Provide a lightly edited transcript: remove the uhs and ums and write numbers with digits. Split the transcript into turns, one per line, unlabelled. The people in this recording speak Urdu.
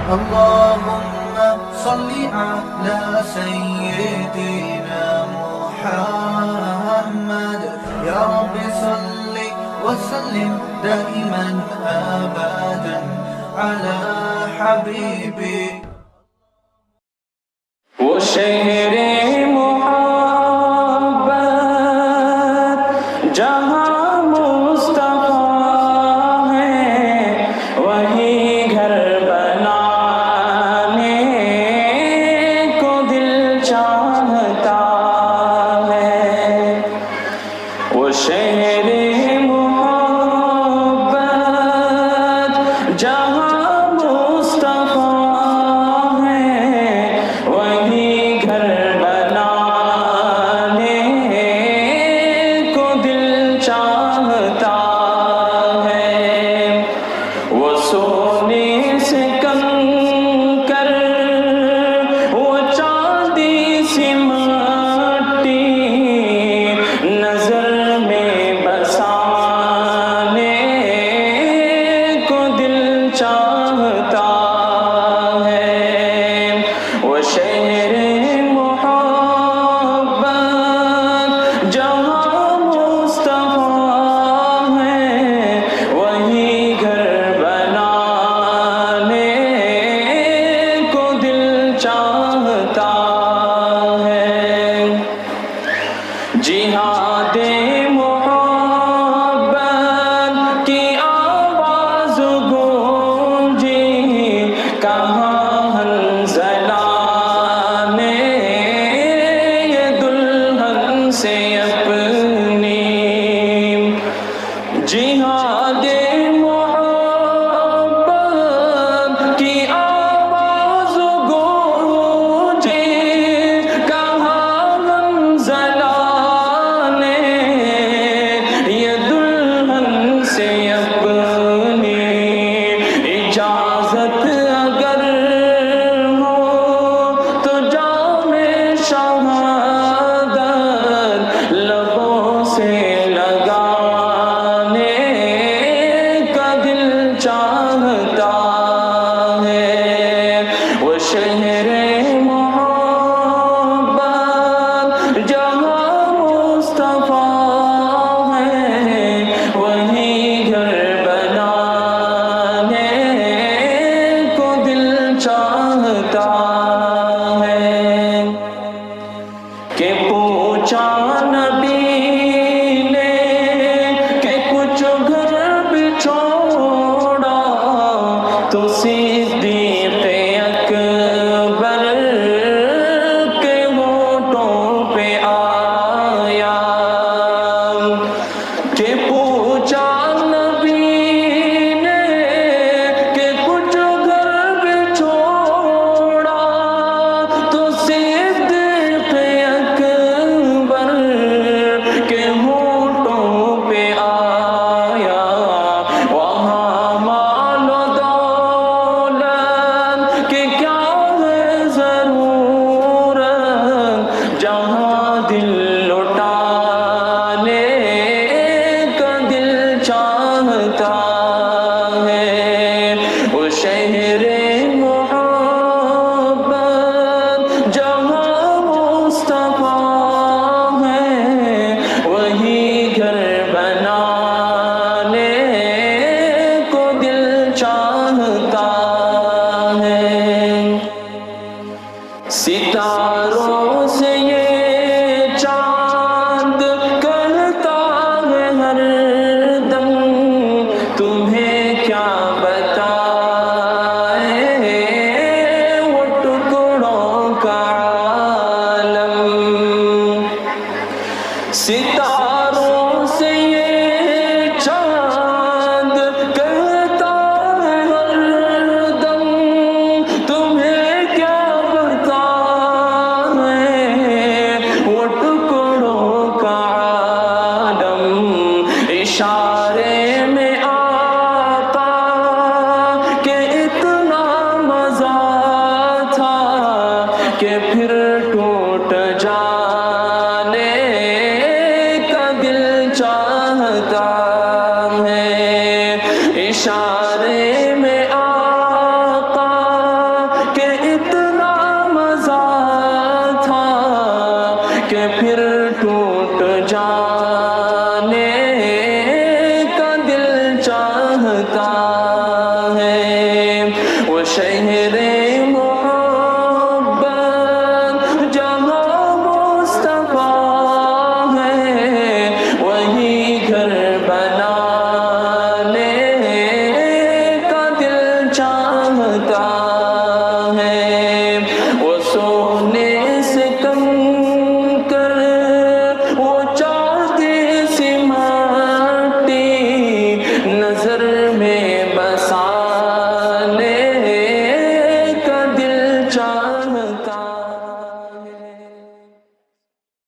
اللهم صل على سيدنا محمد يا رب صل وسلم دائما أبدا على حبيبي
وہ شہر محبت جہاں مصطفیٰ ہے وہی گھر بنانے کو دل چاہتا ہے وہ شہر محبت جہاں جہاد محبت کی آواز گونجی کہاں حنظلہ نے یہ دلہن سے اپنی جہاد محبت کی آواز گونجی کہاں حنظلہ ستاروں سے یہ چاند کہتا ہے ہر دم تمہیں کیا بتائے وہ ٹکڑوں کا عالم ستاروں سے یہ چاند کہتا ہے ہر دم تمہیں کیا بتائے رہتا